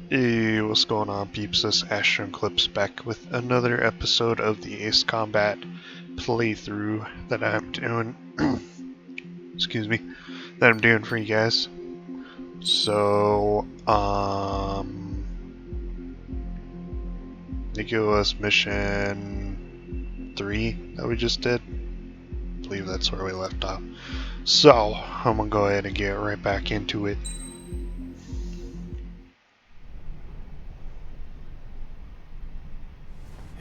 Hey, what's going on, peeps? This is Ashton Clips back with another episode of the Ace Combat playthrough that I'm doing. Excuse me, that I'm doing for you guys. So, I think it was mission 3 that we just did. I believe that's where we left off. So, I'm gonna go ahead and get right back into it.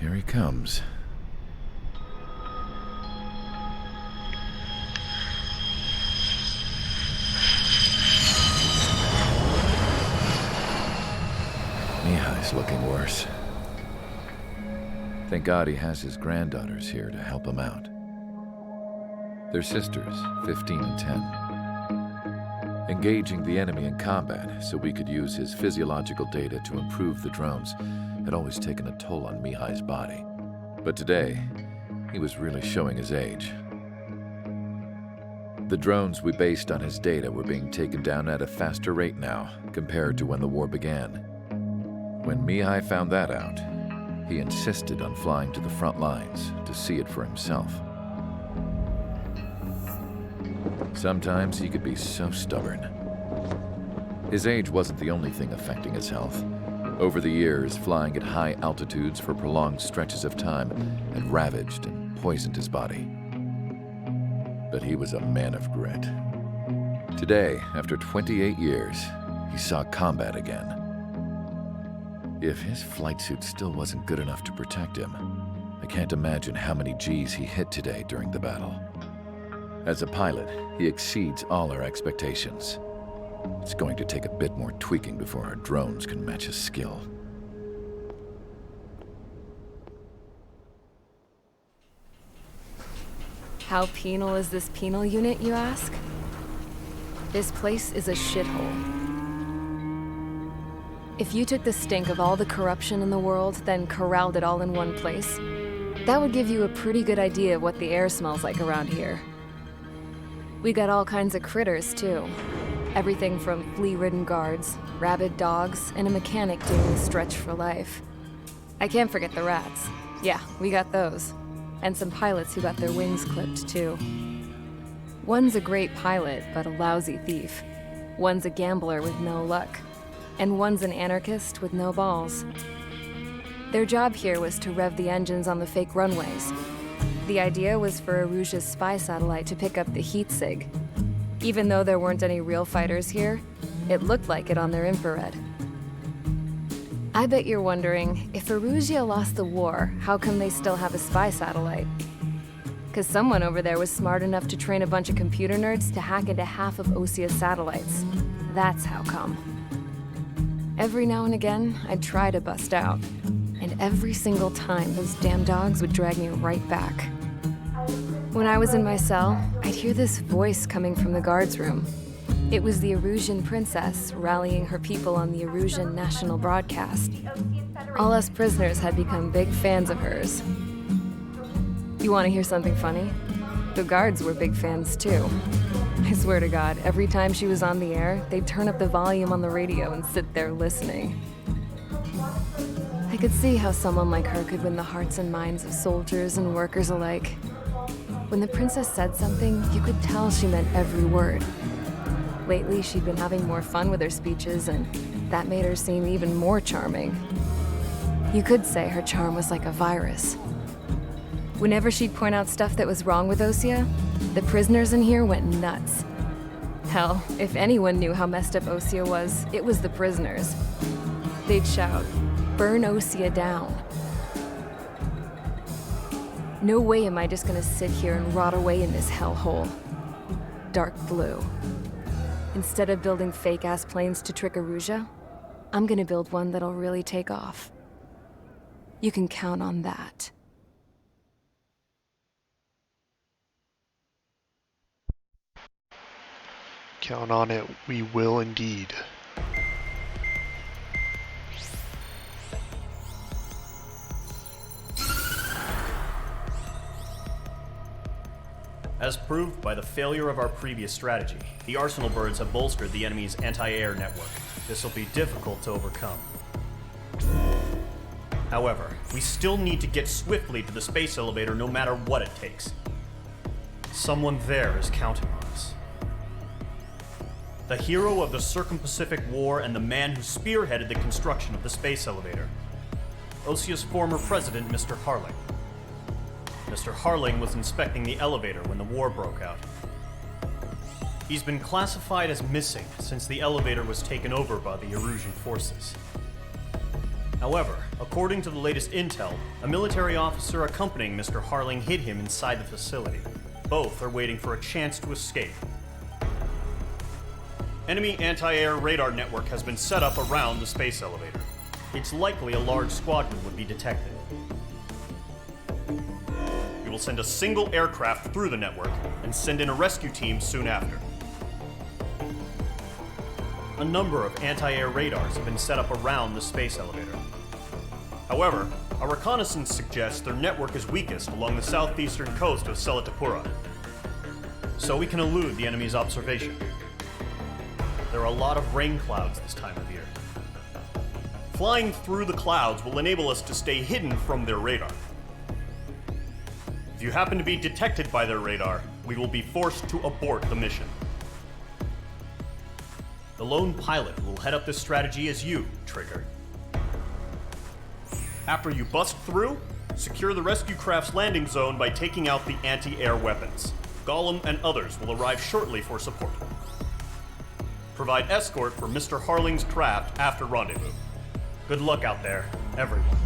Here he comes. Mihai's looking worse. Thank God he has his granddaughters here to help him out. They're sisters, 15 and 10. Engaging the enemy in combat so we could use his physiological data to improve the drones had always taken a toll on Mihai's body. But today, he was really showing his age. The drones we based on his data were being taken down at a faster rate now compared to when the war began. When Mihai found that out, he insisted on flying to the front lines to see it for himself. Sometimes he could be so stubborn. His age wasn't the only thing affecting his health. Over the years, flying at high altitudes for prolonged stretches of time had ravaged and poisoned his body. But he was a man of grit. Today, after 28 years, he saw combat again. If his flight suit still wasn't good enough to protect him, I can't imagine how many G's he hit today during the battle. As a pilot, he exceeds all our expectations. It's going to take a bit more tweaking before our drones can match his skill. How penal is this penal unit, you ask? This place is a shithole. If you took the stink of all the corruption in the world, then corralled it all in one place, that would give you a pretty good idea of what the air smells like around here. We got all kinds of critters, too. Everything from flea-ridden guards, rabid dogs, and a mechanic doing the stretch for life. I can't forget the rats. Yeah, we got those. And some pilots who got their wings clipped, too. One's a great pilot, but a lousy thief. One's a gambler with no luck. And one's an anarchist with no balls. Their job here was to rev the engines on the fake runways. The idea was for Aruja's spy satellite to pick up the heat sig. Even though there weren't any real fighters here, it looked like it on their infrared. I bet you're wondering, if Aruja lost the war, how come they still have a spy satellite? 'Cause someone over there was smart enough to train a bunch of computer nerds to hack into half of Osia's satellites. That's how come. Every now and again, I'd try to bust out. And every single time, those damn dogs would drag me right back. When I was in my cell, I'd hear this voice coming from the guards room. It was the Erusian princess rallying her people on the Erusian national broadcast. All us prisoners had become big fans of hers. You want to hear something funny? The guards were big fans too. I swear to God, every time she was on the air, they'd turn up the volume on the radio and sit there listening. I could see how someone like her could win the hearts and minds of soldiers and workers alike. When the princess said something, you could tell she meant every word. Lately, she'd been having more fun with her speeches, and that made her seem even more charming. You could say her charm was like a virus. Whenever she'd point out stuff that was wrong with Osia, the prisoners in here went nuts. Hell, if anyone knew how messed up Osia was, it was the prisoners. They'd shout, "Burn Osia down." No way am I just gonna sit here and rot away in this hellhole. Dark blue. Instead of building fake-ass planes to trick Aruja, I'm gonna build one that'll really take off. You can count on that. Count on it, we will indeed. As proved by the failure of our previous strategy, the Arsenal birds have bolstered the enemy's anti-air network. this will be difficult to overcome. However, we still need to get swiftly to the space elevator no matter what it takes. Someone there is counting on us. The hero of the Circum-Pacific War and the man who spearheaded the construction of the space elevator. Osia's former president, Mr. Harling. Mr. Harling was inspecting the elevator when the war broke out. He's been classified as missing since the elevator was taken over by the Erusian forces. However, according to the latest intel, a military officer accompanying Mr. Harling hid him inside the facility. Both are waiting for a chance to escape. Enemy anti-air radar network has been set up around the space elevator. It's likely a large squadron would be detected. We will send a single aircraft through the network and send in a rescue team soon after. A number of anti-air radars have been set up around the space elevator. However, our reconnaissance suggests their network is weakest along the southeastern coast of Selatapura, so we can elude the enemy's observation. There are a lot of rain clouds this time of year. Flying through the clouds will enable us to stay hidden from their radar. If you happen to be detected by their radar, we will be forced to abort the mission. The lone pilot will head up this strategy as you, Trigger. After you bust through, secure the rescue craft's landing zone by taking out the anti-air weapons. Gollum and others will arrive shortly for support. Provide escort for Mr. Harling's craft after rendezvous. Good luck out there, everyone.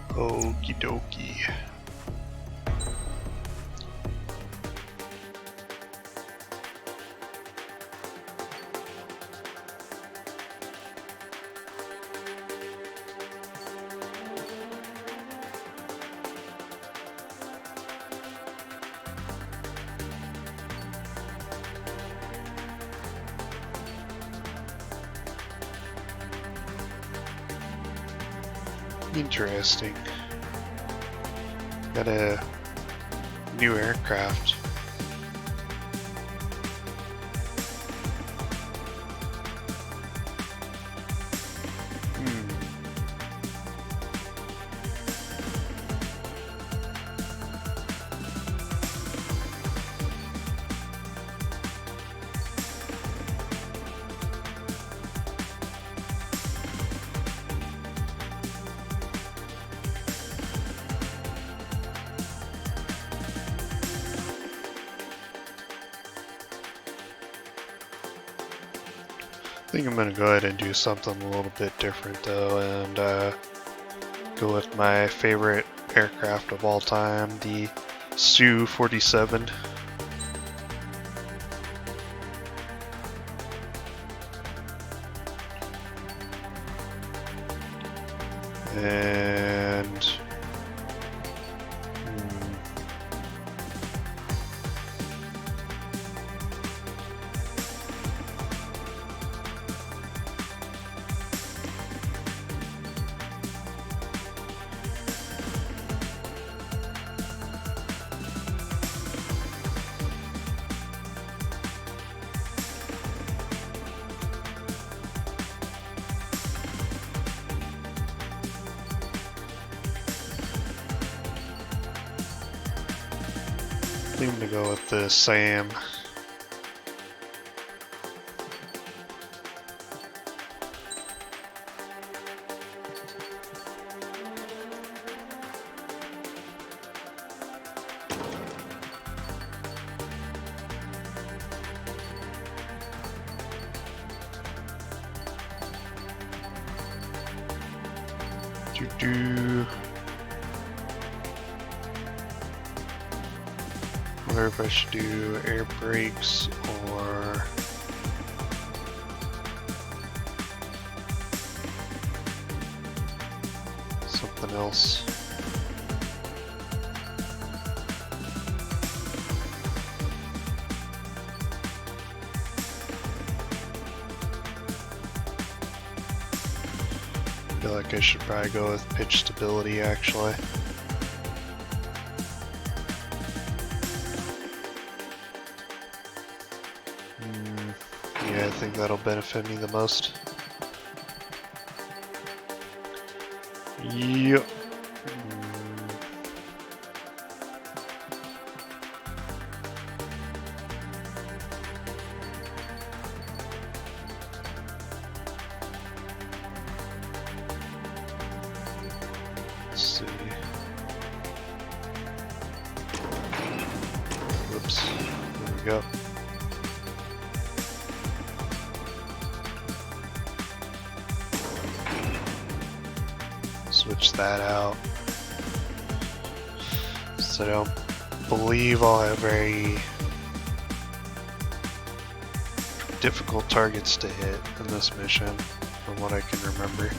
Okie dokie. Interesting. Got a new aircraft. I think I'm gonna go ahead and do something a little bit different though, and go with my favorite aircraft of all time, the Su-47. And I think I'm gonna go with the Sam. Do. I wonder if I should do air brakes or something else. I feel like I should probably go with pitch stability actually. Yeah, I think that'll benefit me the most. Yep. Let's see. Whoops. There we go. Switch that out. So I don't believe I'll have very difficult targets to hit in this mission, from what I can remember.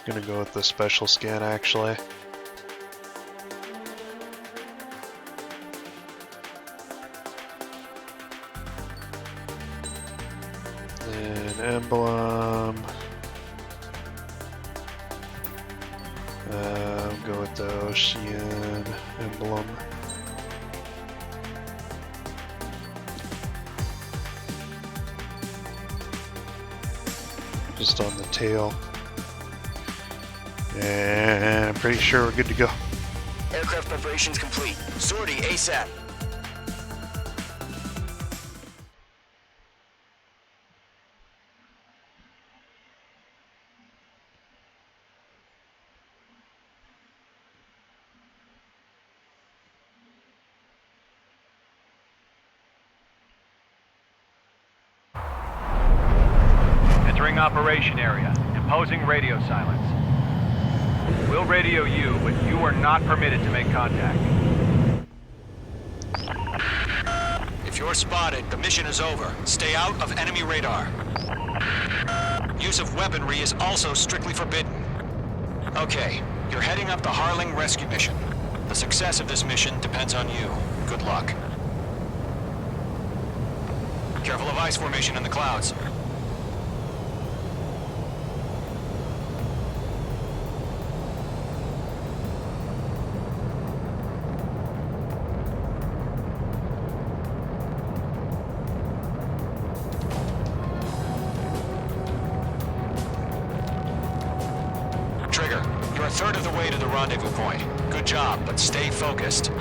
Gonna go with the special scan actually. Then emblem. Go with the ocean emblem. Just on the tail. And I'm pretty sure we're good to go. Aircraft preparations complete. Sortie ASAP. Entering operation area. Imposing radio silence. We'll radio you, but you are not permitted to make contact. If you're spotted, the mission is over. Stay out of enemy radar. Use of weaponry is also strictly forbidden. Okay, you're heading up the Harling rescue mission. The success of this mission depends on you. Good luck. Careful of ice formation in the clouds. Trigger, you're a third of the way to the rendezvous point. Good job, but stay focused.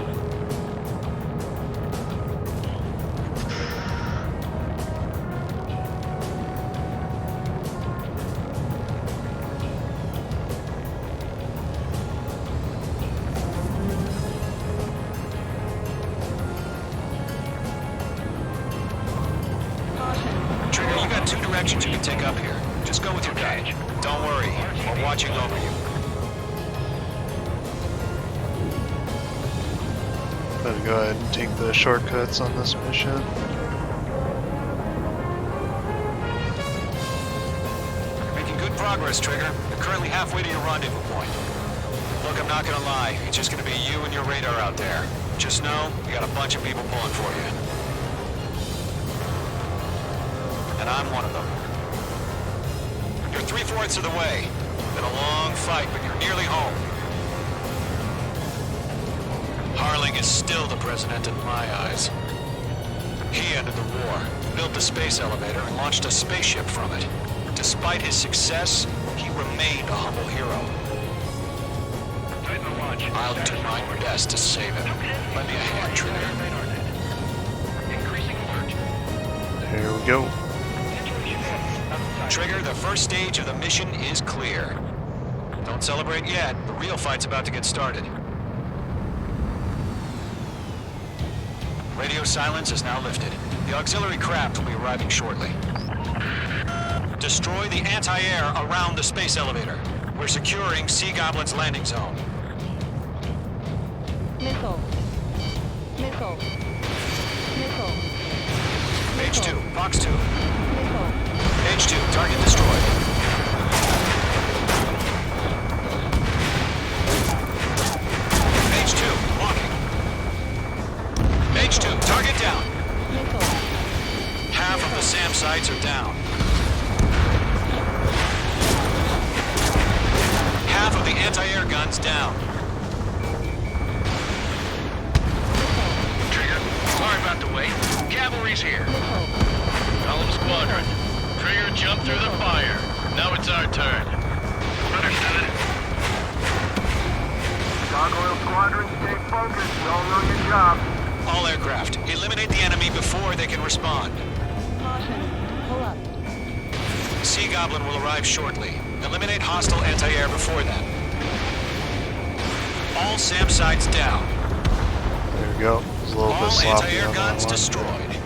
Trigger, you got two directions you can take up here. Just go with your gut. Don't worry, we're watching over you. Better go ahead and take the shortcuts on this mission. You're making good progress, Trigger. You're currently halfway to your rendezvous point. Look, I'm not gonna lie. It's just gonna be you and your radar out there. Just know, you got a bunch of people pulling for you. And I'm one of them. You're 3/4 of the way. Been a long fight, but you're nearly home. Harling is still the president in my eyes. He ended the war, built the space elevator, and launched a spaceship from it. Despite his success, he remained a humble hero. I'll do my best to save him. Lend me a hand, Trigger. Here we go. Trigger, the first stage of the mission is clear. Don't celebrate yet. The real fight's about to get started. Radio silence is now lifted. The auxiliary craft will be arriving shortly. Destroy the anti-air around the space elevator. We're securing Sea Goblin's landing zone. Missile. Missile. Missile. Page 2, Box 2. Missile. Page 2, target destroyed. Page 2, walking. Page 2, target down. Missile. Half of the SAM sites are down. half of the anti-air guns down. Trigger, sorry about the wait. Cavalry's here. Column Squadron. Trigger jumped through the fire. Now it's our turn. Understood. Gargoyle Squadron, stay focused. You all know your job. All aircraft, eliminate the enemy before they can respond. Caution. Pull up. Sea Goblin will arrive shortly. Eliminate hostile anti-air before that. All SAM sites down. There we go. It's a little bit All sloppy anti-air on that guns one. destroyed.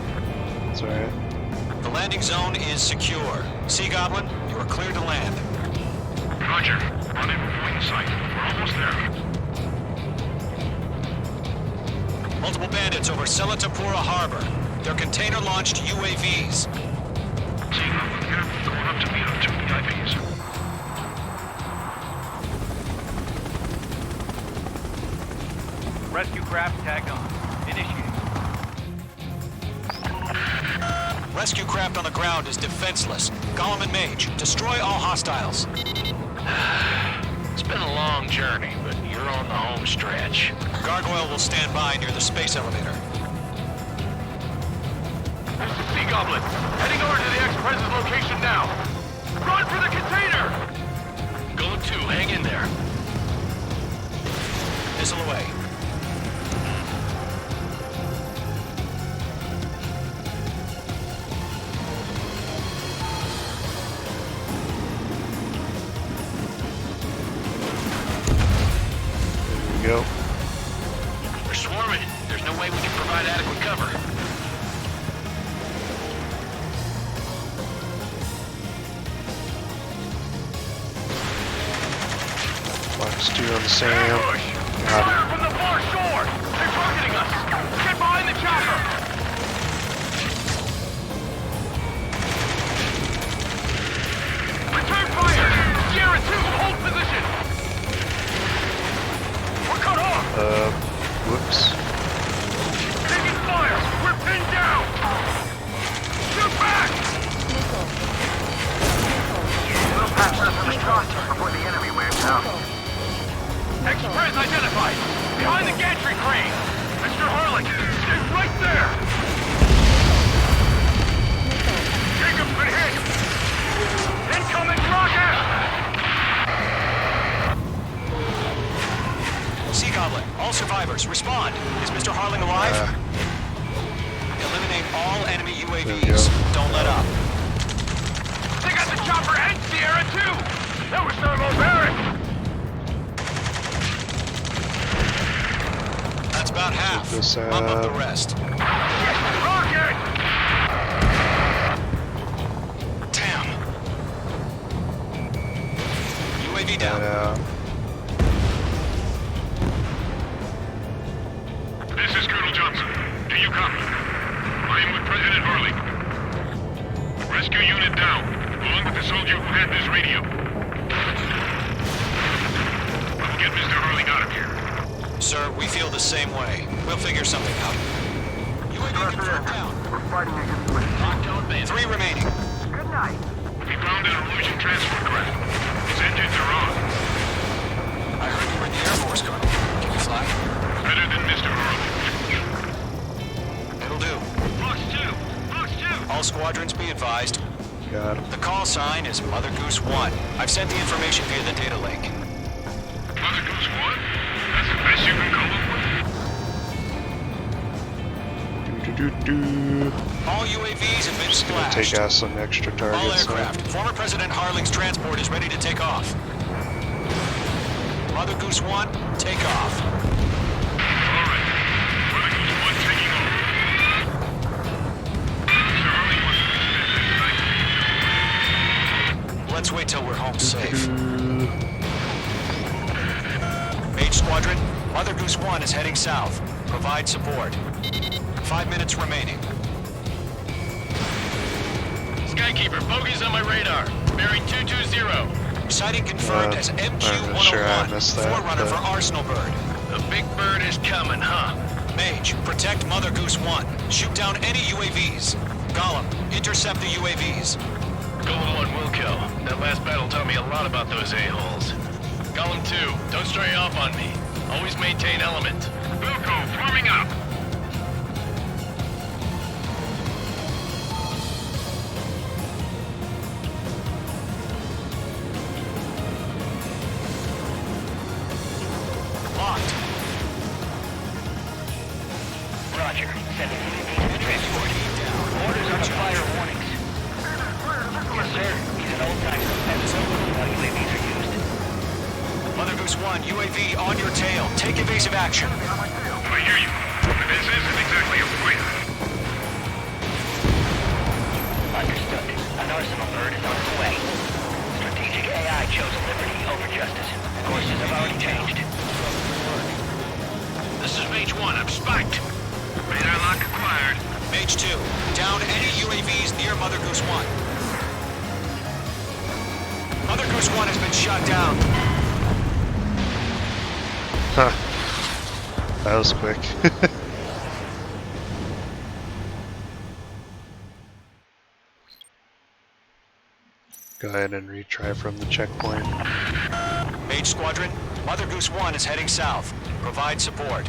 It's alright. The landing zone is secure. Sea Goblin, you are clear to land. Roger. Rendezvous point site. We're almost there. Multiple bandits over Selatapura Harbor. They're container-launched UAVs. Seeing up here, going up to meet our 2 VIPs. Rescue craft tagged on. Initiate. Rescue craft on the ground is defenseless. Gollum and Mage, destroy all hostiles. It's been a long journey, but you're on the home stretch. Gargoyle will stand by near the space elevator. Sea Goblin, heading over to the ex-Prez's location now. Run for the container! Go 2, hang in there. Missile away. There we go. We're swarming. There's no way we can provide adequate cover. Flex 2 on the SAM. Ambush! Got Fire from the far shore! They're targeting us! Get behind the chopper! Return fire! Sierra 2, hold position! We're cut off! Whoops. Taking fire! We're pinned down! Shoot back! Missile. We'll pass us in the crosshair before the enemy waves out. Express identified! Behind the gantry crane! Mr. Harlan, stay right there! Jacob's been hit! Incoming rocket! Sea Goblin, all survivors, respond. Is Mr. Harling alive? Eliminate all enemy There we UAVs. go. Don't let up. They got the chopper and Sierra too! That was thermobaric! That's about half. this Bump up the out. rest. Rocket! Damn. UAV down. This is Colonel Johnson. Do you copy? I am with President Harling. Rescue unit down, along with the soldier who had this radio. We'll get Mr. Harling out of here. Sir, we feel the same way. We'll figure something out. UAV confirmed down. We're fighting against the 3 remaining. Good night. We found an illusion transport craft. His engines are on. I heard you were in the Air Force, Colonel. Can you fly? Better than Mr. Harling. It'll do. Fox 2! Fox 2! All squadrons be advised. Got him. The call sign is Mother Goose 1. I've sent the information via the data link. Mother Goose 1? That's the best you can come up with? Do. All UAVs have been Just gonna splashed. take out some extra All targets. aircraft. Former President Harling's transport is ready to take off. Mother Goose 1, take off. All right. Mother Goose 1 taking off. Mr. Harling wants to be Let's wait till we're home safe. Mage Squadron, Mother Goose 1 is heading south. Provide support. 5 minutes remaining. Skykeeper, bogeys on my radar. Bearing 220. Sighting confirmed as I'm not sure I MQ-101, missed that, forerunner for but- Arsenal Bird. The big bird is coming, huh? Mage, protect Mother Goose 1. Shoot down any UAVs. Gollum, intercept the UAVs. Golem 1 will kill. That last battle taught me a lot about those a-holes. Column 2, don't stray off on me. Always maintain element. Wilco, forming up. Locked. Roger. Sending UAV to transport. Orders on the fire warnings. Yes, sir. He's an old-timer. Has no clue how UAVs are used. Mother Goose 1, UAV on your tail. Take evasive action. I hear you. But this isn't exactly a fighter. Understood. An arsenal bird is on its way. Strategic AI chose liberty over justice. Courses have already changed. This is Mage 1. I'm spiked. Radar lock acquired. Mage 2, down any UAVs near Mother Goose 1. Mother Goose 1 has been shot down. Huh. That was quick. Go ahead and retry from the checkpoint. Mage Squadron, Mother Goose 1 is heading south. Provide support.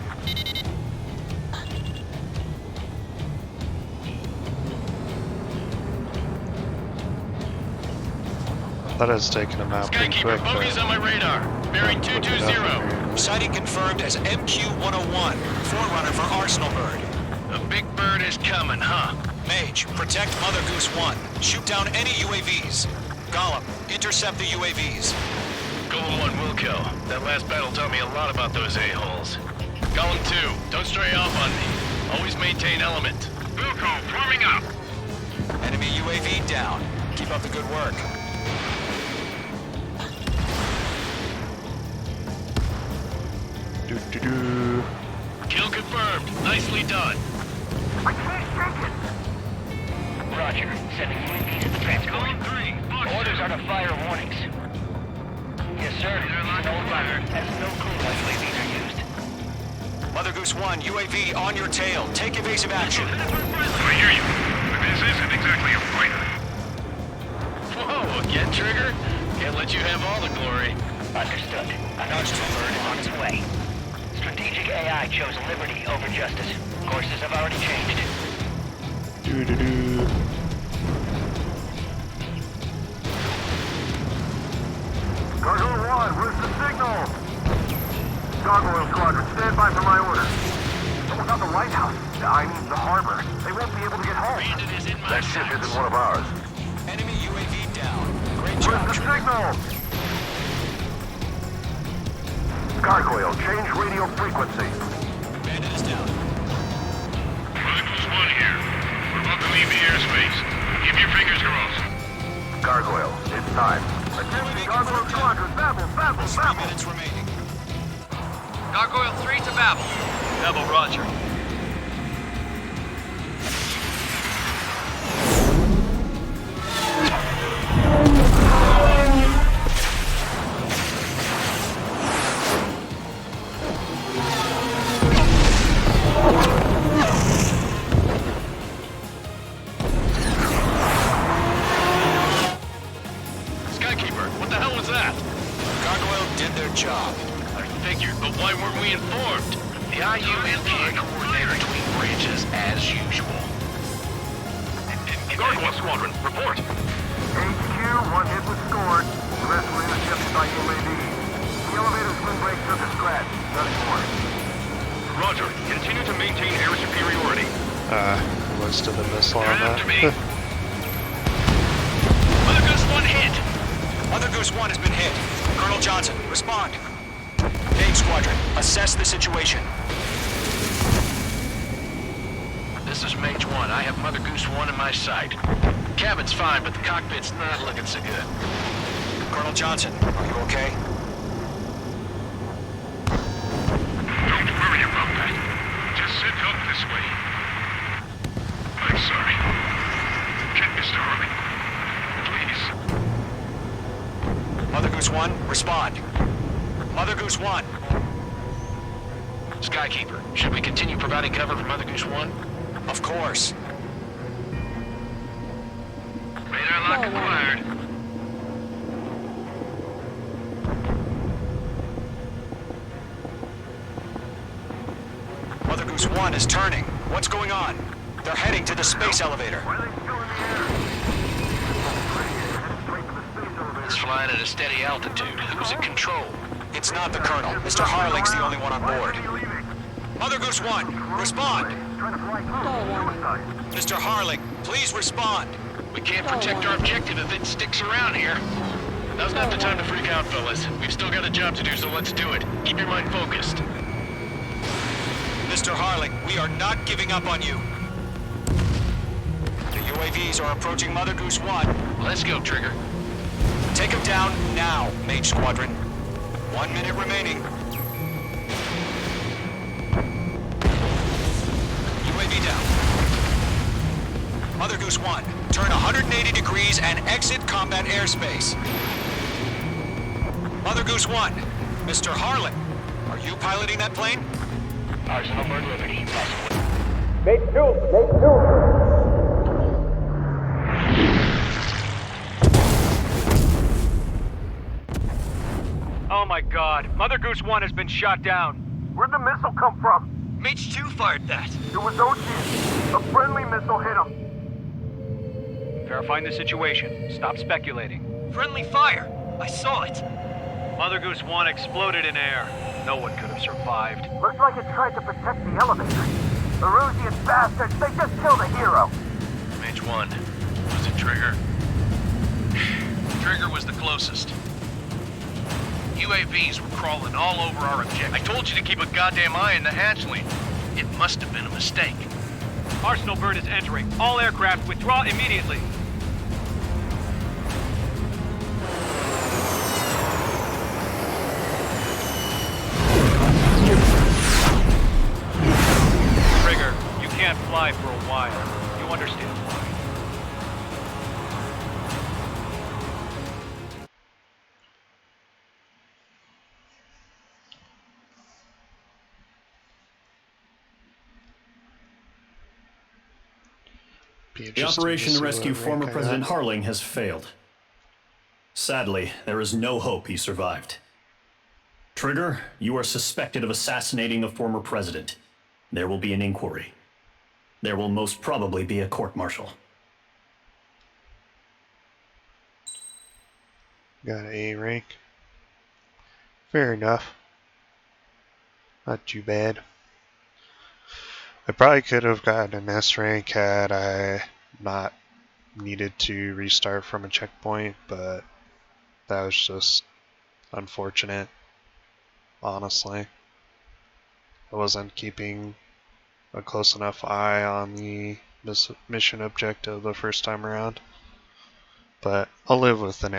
Thought I was taking him out pretty Skykeeper, quick. bogeys on my radar. Bearing 220. Sighting confirmed as MQ-101, forerunner for Arsenal Bird. A big bird is coming, huh? Mage, protect Mother Goose 1. Shoot down any UAVs. Gollum, intercept the UAVs. Golem 1 will kill. That last battle taught me a lot about those a-holes. Golem 2, don't stray off on me. Always maintain element. Wilco, forming up. Enemy UAV down. Keep up the good work. Do. Kill confirmed. Nicely done. Roger. Sending UAV to the transport. Column 3, box. Orders are to fire warnings. Yes, sir. He's an old-timer. Has no clue how UAVs are used. Mother Goose 1, UAV on your tail. Take evasive action. I hear you. But this isn't exactly a fighter. Whoa, again, Trigger? Can't let you have all the glory. Understood. An arsenal bird is on its way. Strategic AI chose liberty over justice. Courses have already changed. Do. Gargoyle 1, where's the signal? Gargoyle Squadron, stand by for my orders. What about the lighthouse? I mean, the harbor. They won't be able to get home. Bandit is in my That ship sights. isn't one of ours. Enemy UAV down. Great Where's job, the Trigger. signal? Gargoyle, change radio frequency. Bandit is down. Mother Goose 1 here. We're about to leave the airspace. Keep your fingers crossed. Gargoyle, it's time. Attention, Gargoyle Squadron, babble, babble, 3 babble. minutes remaining. Gargoyle 3 to Babel. Babel, roger. Skykeeper, what the hell was that? Gargoyle did their job. I figured, but why weren't we informed? The IUNPA coordinator between branches as usual. Gargoyle Squadron, report. HQ, one hit was scored. The rest were intercepted by UAV. The elevator's wind brake took a scratch. Nothing more. Roger, continue to maintain air superiority. Wasted a missile on They're after me. that. Mother Goose 1 hit. Mother Goose 1 has been hit. Colonel Johnson, respond. Mage Squadron, assess the situation. This is Mage 1. I have Mother Goose 1 in my sight. Cabin's fine, but the cockpit's not looking so good. Colonel Johnson, are you okay? Don't worry about that. Just sit up this way. I'm sorry. Get Mr. Harley. Please. Mother Goose 1, respond. Mother Goose 1. Skykeeper, should we continue providing cover for Mother Goose 1? Of course. Radar lock acquired. Goods 1 is turning. What's going on? They're heading to the space elevator. Why are they still in the air? Headed straight for the space elevator. It's flying at a steady altitude. Who's in control? It's not the Colonel. Mr. Harling's the only one on board. Mother Goose 1, respond! Trying to fly Stall warning. Mr. Harling, please respond! We can't protect our objective if it sticks around here. Now's not the time to freak out, fellas. We've still got a job to do, so let's do it. Keep your mind focused. Mr. Harling, we are not giving up on you. The UAVs are approaching Mother Goose 1. Let's go, Trigger. Take them down now, Mage Squadron. 1 minute remaining. UAV down. Mother Goose 1, turn 180 degrees and exit combat airspace. Mother Goose 1, Mr. Harling, are you piloting that plane? Arsenal Bird Liberty, possible. Oh my god. Mother Goose 1 has been shot down. Where'd the missile come from? Mage 2 fired that. It was Ocean. A friendly missile hit him. Verifying the situation. Stop speculating. Friendly fire. I saw it. Mother Goose 1 exploded in air. No one could have survived. Looks like it tried to protect the elevator. The Rusian bastards, they just killed a hero. Mage 1. Was it Trigger? Trigger was the closest. UAVs were crawling all over our objective. I told you to keep a goddamn eye on the hatchling. It must have been a mistake. Arsenal Bird is entering. All aircraft withdraw immediately. Trigger, you can't fly for a while. You understand why. The operation to rescue former President Harling has failed. Sadly, there is no hope he survived. Trigger, you are suspected of assassinating the former president. There will be an inquiry. There will most probably be a court-martial. Got an A rank. Fair enough. Not too bad. I probably could have gotten an S rank had I not needed to restart from a checkpoint, but that was just unfortunate, honestly. I wasn't keeping a close enough eye on the mission objective the first time around, but I'll live with an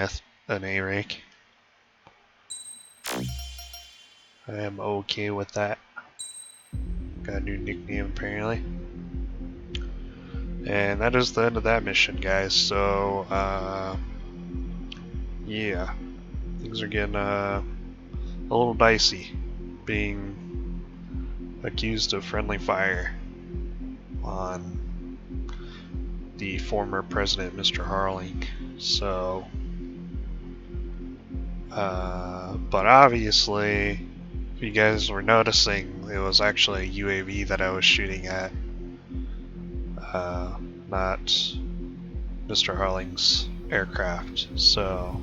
A rank. I am okay with that. Got a new nickname apparently. And that is the end of that mission, guys. So, yeah. Things are getting a little dicey. Being accused of friendly fire on the former president, Mr. Harling. So, but obviously, if you guys were noticing, it was actually a UAV that I was shooting at, not Mr. Harling's aircraft. So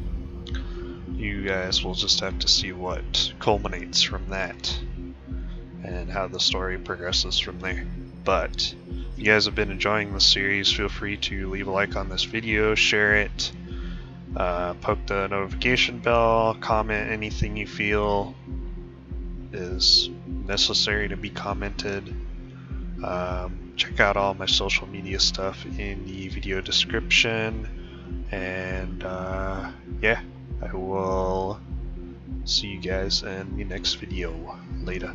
you guys will just have to see what culminates from that and how the story progresses from there. But if you guys have been enjoying the series, feel free to leave a like on this video, share it, poke the notification bell, comment anything you feel is necessary to be commented. Check out all my social media stuff in the video description, and yeah, I will see you guys in the next video. Later.